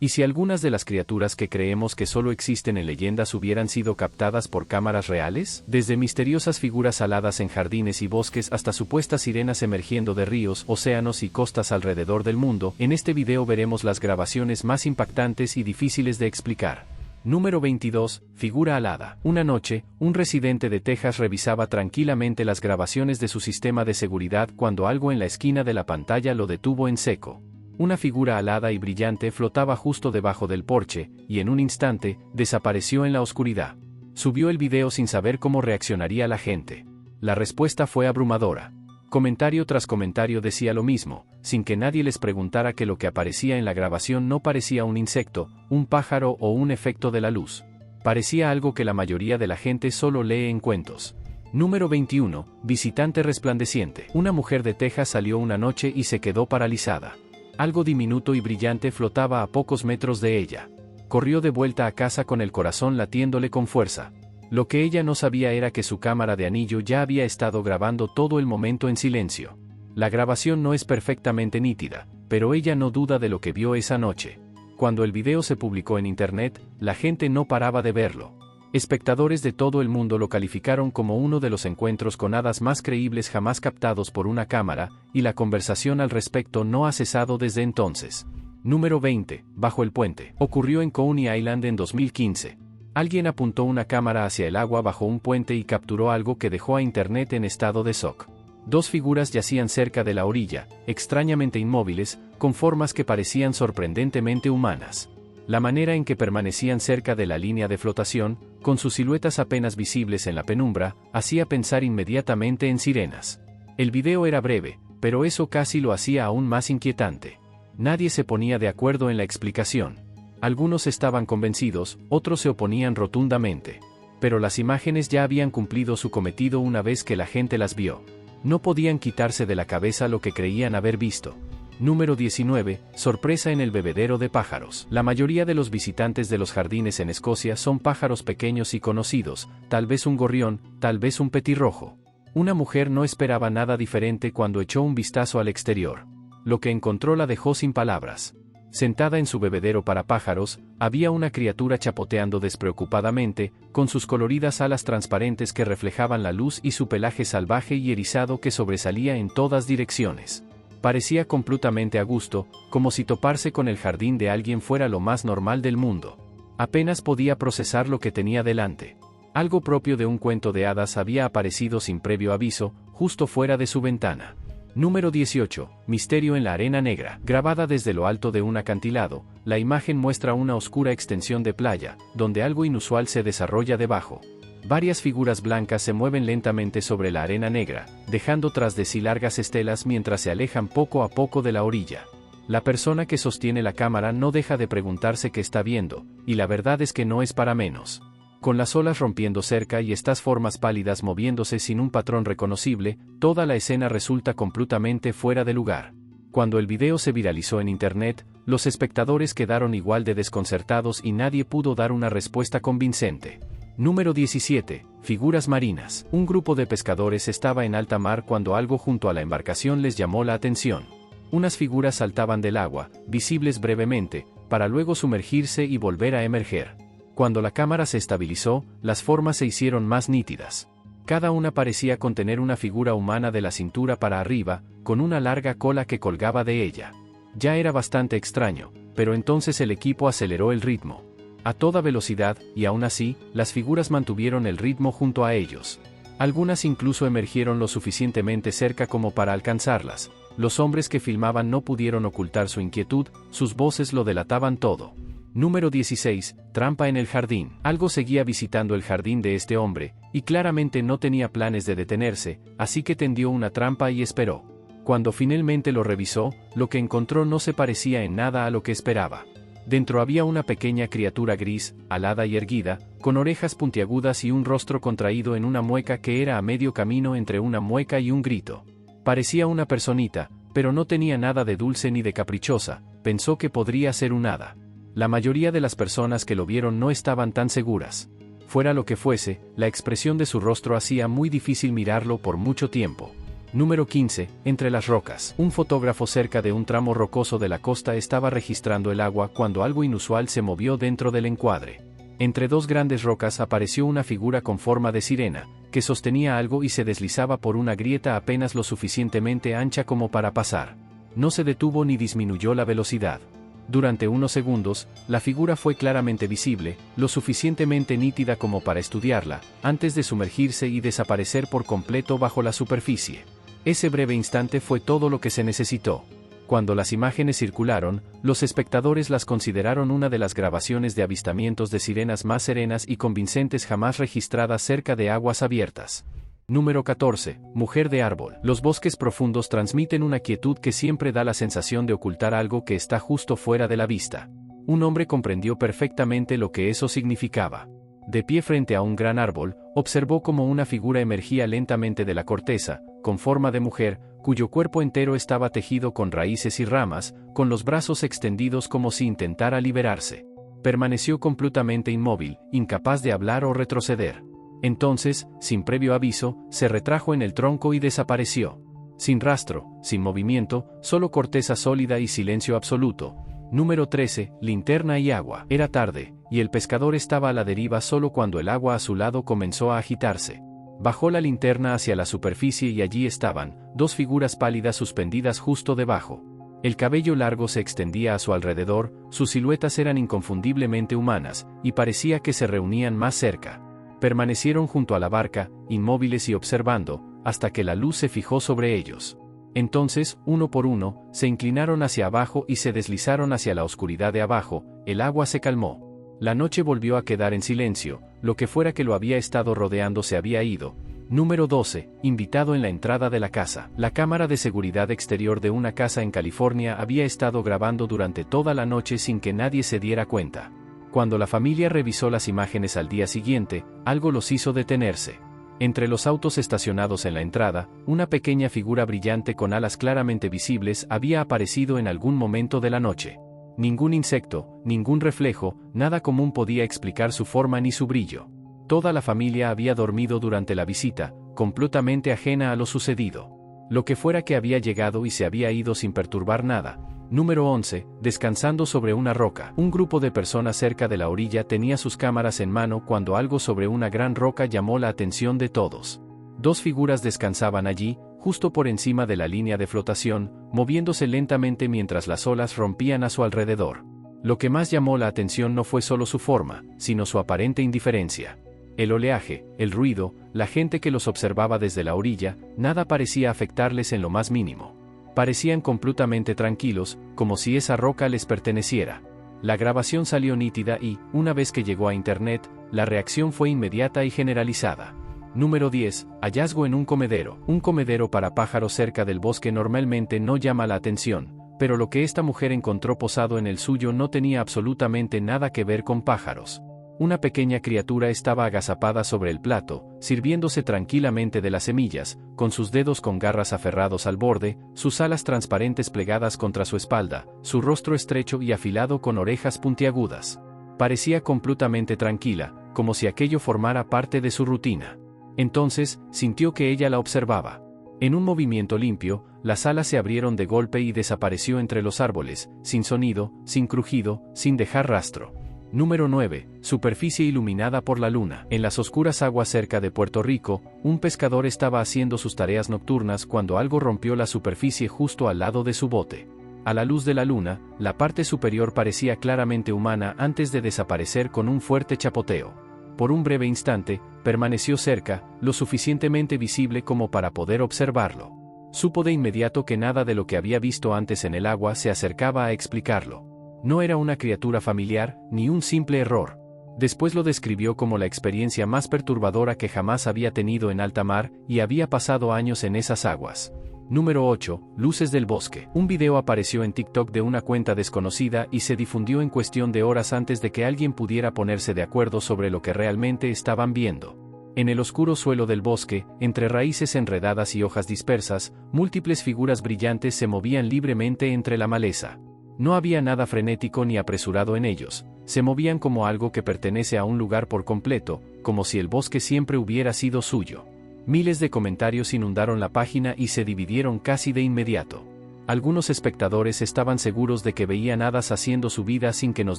¿Y si algunas de las criaturas que creemos que solo existen en leyendas hubieran sido captadas por cámaras reales? Desde misteriosas figuras aladas en jardines y bosques hasta supuestas sirenas emergiendo de ríos, océanos y costas alrededor del mundo, en este video veremos las grabaciones más impactantes y difíciles de explicar. Número 22. Figura alada. Una noche, un residente de Texas revisaba tranquilamente las grabaciones de su sistema de seguridad cuando algo en la esquina de la pantalla lo detuvo en seco. Una figura alada y brillante flotaba justo debajo del porche, y en un instante, desapareció en la oscuridad. Subió el video sin saber cómo reaccionaría la gente. La respuesta fue abrumadora. Comentario tras comentario decía lo mismo, sin que nadie les preguntara que lo que aparecía en la grabación no parecía un insecto, un pájaro o un efecto de la luz. Parecía algo que la mayoría de la gente solo lee en cuentos. Número 21. Visitante resplandeciente. Una mujer de Texas salió una noche y se quedó paralizada. Algo diminuto y brillante flotaba a pocos metros de ella. Corrió de vuelta a casa con el corazón latiéndole con fuerza. Lo que ella no sabía era que su cámara de anillo ya había estado grabando todo el momento en silencio. La grabación no es perfectamente nítida, pero ella no duda de lo que vio esa noche. Cuando el video se publicó en internet, la gente no paraba de verlo. Espectadores de todo el mundo lo calificaron como uno de los encuentros con hadas más creíbles jamás captados por una cámara, y la conversación al respecto no ha cesado desde entonces. Número 20. Bajo el puente. Ocurrió en Coney Island en 2015. Alguien apuntó una cámara hacia el agua bajo un puente y capturó algo que dejó a internet en estado de shock. Dos figuras yacían cerca de la orilla, extrañamente inmóviles, con formas que parecían sorprendentemente humanas. La manera en que permanecían cerca de la línea de flotación, con sus siluetas apenas visibles en la penumbra, hacía pensar inmediatamente en sirenas. El video era breve, pero eso casi lo hacía aún más inquietante. Nadie se ponía de acuerdo en la explicación. Algunos estaban convencidos, otros se oponían rotundamente. Pero las imágenes ya habían cumplido su cometido una vez que la gente las vio. No podían quitarse de la cabeza lo que creían haber visto. Número 19. Sorpresa en el bebedero de pájaros. La mayoría de los visitantes de los jardines en Escocia son pájaros pequeños y conocidos, tal vez un gorrión, tal vez un petirrojo. Una mujer no esperaba nada diferente cuando echó un vistazo al exterior. Lo que encontró la dejó sin palabras. Sentada en su bebedero para pájaros, había una criatura chapoteando despreocupadamente, con sus coloridas alas transparentes que reflejaban la luz y su pelaje salvaje y erizado que sobresalía en todas direcciones. Parecía completamente a gusto, como si toparse con el jardín de alguien fuera lo más normal del mundo. Apenas podía procesar lo que tenía delante. Algo propio de un cuento de hadas había aparecido sin previo aviso, justo fuera de su ventana. Número 18. Misterio en la arena negra. Grabada desde lo alto de un acantilado, la imagen muestra una oscura extensión de playa, donde algo inusual se desarrolla debajo. Varias figuras blancas se mueven lentamente sobre la arena negra, dejando tras de sí largas estelas mientras se alejan poco a poco de la orilla. La persona que sostiene la cámara no deja de preguntarse qué está viendo, y la verdad es que no es para menos. Con las olas rompiendo cerca y estas formas pálidas moviéndose sin un patrón reconocible, toda la escena resulta completamente fuera de lugar. Cuando el video se viralizó en internet, los espectadores quedaron igual de desconcertados y nadie pudo dar una respuesta convincente. Número 17. Figuras marinas. Un grupo de pescadores estaba en alta mar cuando algo junto a la embarcación les llamó la atención. Unas figuras saltaban del agua, visibles brevemente, para luego sumergirse y volver a emerger. Cuando la cámara se estabilizó, las formas se hicieron más nítidas. Cada una parecía contener una figura humana de la cintura para arriba, con una larga cola que colgaba de ella. Ya era bastante extraño, pero entonces el equipo aceleró el ritmo. A toda velocidad, y aún así, las figuras mantuvieron el ritmo junto a ellos. Algunas incluso emergieron lo suficientemente cerca como para alcanzarlas. Los hombres que filmaban no pudieron ocultar su inquietud, sus voces lo delataban todo. Número 16. Trampa en el jardín. Algo seguía visitando el jardín de este hombre, y claramente no tenía planes de detenerse, así que tendió una trampa y esperó. Cuando finalmente lo revisó, lo que encontró no se parecía en nada a lo que esperaba. Dentro había una pequeña criatura gris, alada y erguida, con orejas puntiagudas y un rostro contraído en una mueca que era a medio camino entre una mueca y un grito. Parecía una personita, pero no tenía nada de dulce ni de caprichosa, pensó que podría ser un hada. La mayoría de las personas que lo vieron no estaban tan seguras. Fuera lo que fuese, la expresión de su rostro hacía muy difícil mirarlo por mucho tiempo. Número 15. Entre las rocas. Un fotógrafo cerca de un tramo rocoso de la costa estaba registrando el agua cuando algo inusual se movió dentro del encuadre. Entre dos grandes rocas apareció una figura con forma de sirena, que sostenía algo y se deslizaba por una grieta apenas lo suficientemente ancha como para pasar. No se detuvo ni disminuyó la velocidad. Durante unos segundos, la figura fue claramente visible, lo suficientemente nítida como para estudiarla, antes de sumergirse y desaparecer por completo bajo la superficie. Ese breve instante fue todo lo que se necesitó. Cuando las imágenes circularon, los espectadores las consideraron una de las grabaciones de avistamientos de sirenas más serenas y convincentes jamás registradas cerca de aguas abiertas. Número 14. Mujer de árbol. Los bosques profundos transmiten una quietud que siempre da la sensación de ocultar algo que está justo fuera de la vista. Un hombre comprendió perfectamente lo que eso significaba. De pie frente a un gran árbol, observó cómo una figura emergía lentamente de la corteza, con forma de mujer, cuyo cuerpo entero estaba tejido con raíces y ramas, con los brazos extendidos como si intentara liberarse. Permaneció completamente inmóvil, incapaz de hablar o retroceder. Entonces, sin previo aviso, se retrajo en el tronco y desapareció. Sin rastro, sin movimiento, solo corteza sólida y silencio absoluto. Número 13. Linterna y agua. Era tarde, y el pescador estaba a la deriva solo cuando el agua a su lado comenzó a agitarse. Bajó la linterna hacia la superficie y allí estaban, dos figuras pálidas suspendidas justo debajo. El cabello largo se extendía a su alrededor, sus siluetas eran inconfundiblemente humanas, y parecía que se reunían más cerca. Permanecieron junto a la barca, inmóviles y observando, hasta que la luz se fijó sobre ellos. Entonces, uno por uno, se inclinaron hacia abajo y se deslizaron hacia la oscuridad de abajo. El agua se calmó. La noche volvió a quedar en silencio, lo que fuera que lo había estado rodeando se había ido. Número 12. Invitado en la entrada de la casa. La cámara de seguridad exterior de una casa en California había estado grabando durante toda la noche sin que nadie se diera cuenta. Cuando la familia revisó las imágenes al día siguiente, algo los hizo detenerse. Entre los autos estacionados en la entrada, una pequeña figura brillante con alas claramente visibles había aparecido en algún momento de la noche. Ningún insecto, ningún reflejo, nada común podía explicar su forma ni su brillo. Toda la familia había dormido durante la visita, completamente ajena a lo sucedido. Lo que fuera que había llegado y se había ido sin perturbar nada. Número 11. Descansando sobre una roca. Un grupo de personas cerca de la orilla tenía sus cámaras en mano cuando algo sobre una gran roca llamó la atención de todos. Dos figuras descansaban allí, justo por encima de la línea de flotación, moviéndose lentamente mientras las olas rompían a su alrededor. Lo que más llamó la atención no fue solo su forma, sino su aparente indiferencia. El oleaje, el ruido, la gente que los observaba desde la orilla, nada parecía afectarles en lo más mínimo. Parecían completamente tranquilos, como si esa roca les perteneciera. La grabación salió nítida y, una vez que llegó a internet, la reacción fue inmediata y generalizada. Número 10. Hallazgo en un comedero. Un comedero para pájaros cerca del bosque normalmente no llama la atención, pero lo que esta mujer encontró posado en el suyo no tenía absolutamente nada que ver con pájaros. Una pequeña criatura estaba agazapada sobre el plato, sirviéndose tranquilamente de las semillas, con sus dedos con garras aferrados al borde, sus alas transparentes plegadas contra su espalda, su rostro estrecho y afilado con orejas puntiagudas. Parecía completamente tranquila, como si aquello formara parte de su rutina. Entonces, sintió que ella la observaba. En un movimiento limpio, las alas se abrieron de golpe y desapareció entre los árboles, sin sonido, sin crujido, sin dejar rastro. Número 9. Superficie iluminada por la luna. En las oscuras aguas cerca de Puerto Rico, un pescador estaba haciendo sus tareas nocturnas cuando algo rompió la superficie justo al lado de su bote. A la luz de la luna, la parte superior parecía claramente humana antes de desaparecer con un fuerte chapoteo. Por un breve instante, permaneció cerca, lo suficientemente visible como para poder observarlo. Supo de inmediato que nada de lo que había visto antes en el agua se acercaba a explicarlo. No era una criatura familiar, ni un simple error. Después lo describió como la experiencia más perturbadora que jamás había tenido en alta mar, y había pasado años en esas aguas. Número 8. Luces del bosque. Un video apareció en TikTok de una cuenta desconocida y se difundió en cuestión de horas antes de que alguien pudiera ponerse de acuerdo sobre lo que realmente estaban viendo. En el oscuro suelo del bosque, entre raíces enredadas y hojas dispersas, múltiples figuras brillantes se movían libremente entre la maleza. No había nada frenético ni apresurado en ellos, se movían como algo que pertenece a un lugar por completo, como si el bosque siempre hubiera sido suyo. Miles de comentarios inundaron la página y se dividieron casi de inmediato. Algunos espectadores estaban seguros de que veían hadas haciendo su vida sin que nos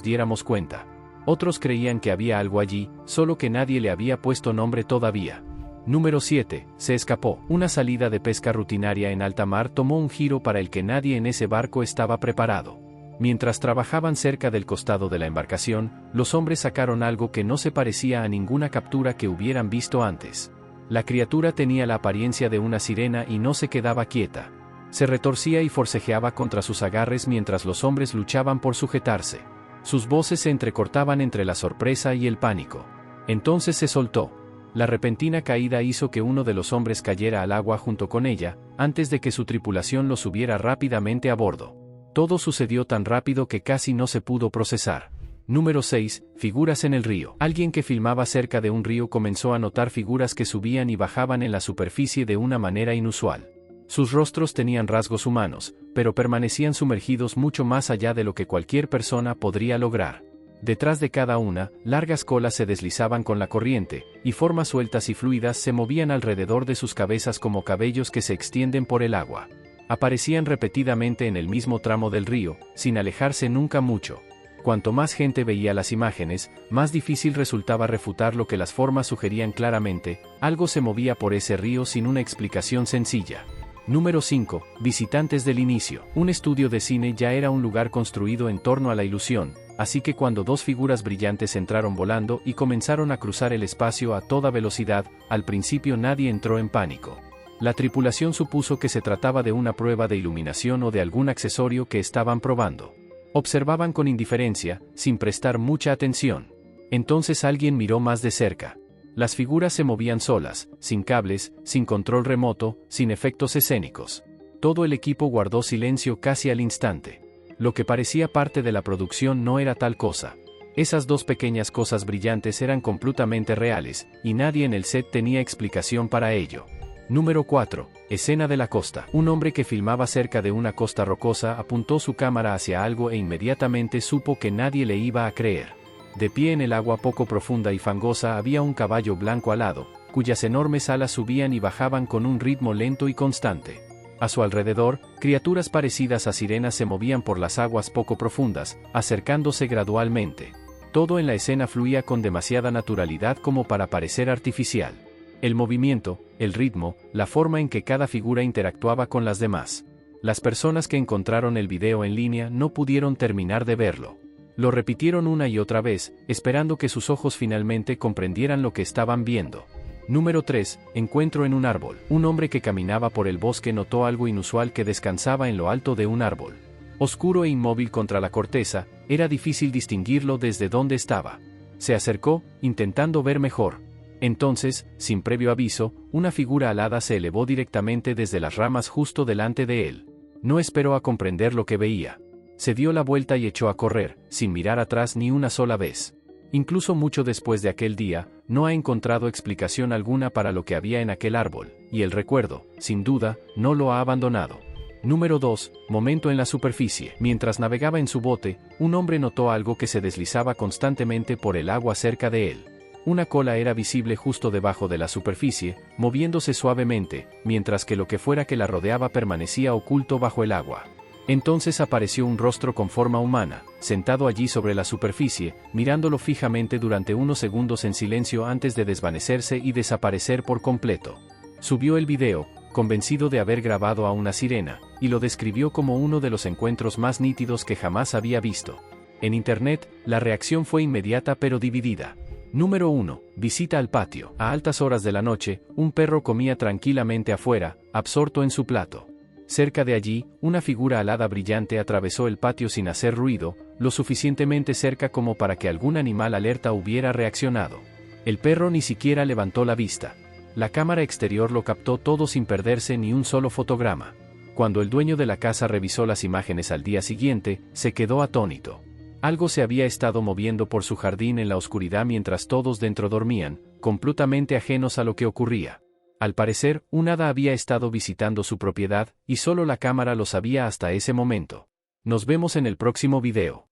diéramos cuenta. Otros creían que había algo allí, solo que nadie le había puesto nombre todavía. Número 7. Se escapó. Una salida de pesca rutinaria en alta mar tomó un giro para el que nadie en ese barco estaba preparado. Mientras trabajaban cerca del costado de la embarcación, los hombres sacaron algo que no se parecía a ninguna captura que hubieran visto antes. La criatura tenía la apariencia de una sirena y no se quedaba quieta. Se retorcía y forcejeaba contra sus agarres mientras los hombres luchaban por sujetarse. Sus voces se entrecortaban entre la sorpresa y el pánico. Entonces se soltó. La repentina caída hizo que uno de los hombres cayera al agua junto con ella, antes de que su tripulación lo subiera rápidamente a bordo. Todo sucedió tan rápido que casi no se pudo procesar. Número 6. Figuras en el río. Alguien que filmaba cerca de un río comenzó a notar figuras que subían y bajaban en la superficie de una manera inusual. Sus rostros tenían rasgos humanos, pero permanecían sumergidos mucho más allá de lo que cualquier persona podría lograr. Detrás de cada una, largas colas se deslizaban con la corriente, y formas sueltas y fluidas se movían alrededor de sus cabezas como cabellos que se extienden por el agua. Aparecían repetidamente en el mismo tramo del río, sin alejarse nunca mucho. Cuanto más gente veía las imágenes, más difícil resultaba refutar lo que las formas sugerían claramente: algo se movía por ese río sin una explicación sencilla. Número 5. Visitantes del inicio. Un estudio de cine ya era un lugar construido en torno a la ilusión, así que cuando dos figuras brillantes entraron volando y comenzaron a cruzar el espacio a toda velocidad, al principio nadie entró en pánico. La tripulación supuso que se trataba de una prueba de iluminación o de algún accesorio que estaban probando. Observaban con indiferencia, sin prestar mucha atención. Entonces alguien miró más de cerca. Las figuras se movían solas, sin cables, sin control remoto, sin efectos escénicos. Todo el equipo guardó silencio casi al instante. Lo que parecía parte de la producción no era tal cosa. Esas dos pequeñas cosas brillantes eran completamente reales, y nadie en el set tenía explicación para ello. Número 4. Escena de la costa. Un hombre que filmaba cerca de una costa rocosa apuntó su cámara hacia algo e inmediatamente supo que nadie le iba a creer. De pie en el agua poco profunda y fangosa había un caballo blanco alado, cuyas enormes alas subían y bajaban con un ritmo lento y constante. A su alrededor, criaturas parecidas a sirenas se movían por las aguas poco profundas, acercándose gradualmente. Todo en la escena fluía con demasiada naturalidad como para parecer artificial. El movimiento, el ritmo, la forma en que cada figura interactuaba con las demás. Las personas que encontraron el video en línea no pudieron terminar de verlo. Lo repitieron una y otra vez, esperando que sus ojos finalmente comprendieran lo que estaban viendo. Número 3. Encuentro en un árbol. Un hombre que caminaba por el bosque notó algo inusual que descansaba en lo alto de un árbol. Oscuro e inmóvil contra la corteza, era difícil distinguirlo desde dónde estaba. Se acercó, intentando ver mejor. Entonces, sin previo aviso, una figura alada se elevó directamente desde las ramas justo delante de él. No esperó a comprender lo que veía. Se dio la vuelta y echó a correr, sin mirar atrás ni una sola vez. Incluso mucho después de aquel día, no ha encontrado explicación alguna para lo que había en aquel árbol, y el recuerdo, sin duda, no lo ha abandonado. Número 2. Momento en la superficie. Mientras navegaba en su bote, un hombre notó algo que se deslizaba constantemente por el agua cerca de él. Una cola era visible justo debajo de la superficie, moviéndose suavemente, mientras que lo que fuera que la rodeaba permanecía oculto bajo el agua. Entonces apareció un rostro con forma humana, sentado allí sobre la superficie, mirándolo fijamente durante unos segundos en silencio antes de desvanecerse y desaparecer por completo. Subió el video, convencido de haber grabado a una sirena, y lo describió como uno de los encuentros más nítidos que jamás había visto. En internet, la reacción fue inmediata pero dividida. Número 1. Visita al patio. A altas horas de la noche, un perro comía tranquilamente afuera, absorto en su plato. Cerca de allí, una figura alada brillante atravesó el patio sin hacer ruido, lo suficientemente cerca como para que algún animal alerta hubiera reaccionado. El perro ni siquiera levantó la vista. La cámara exterior lo captó todo sin perderse ni un solo fotograma. Cuando el dueño de la casa revisó las imágenes al día siguiente, se quedó atónito. Algo se había estado moviendo por su jardín en la oscuridad mientras todos dentro dormían, completamente ajenos a lo que ocurría. Al parecer, un hada había estado visitando su propiedad, y solo la cámara lo sabía hasta ese momento. Nos vemos en el próximo video.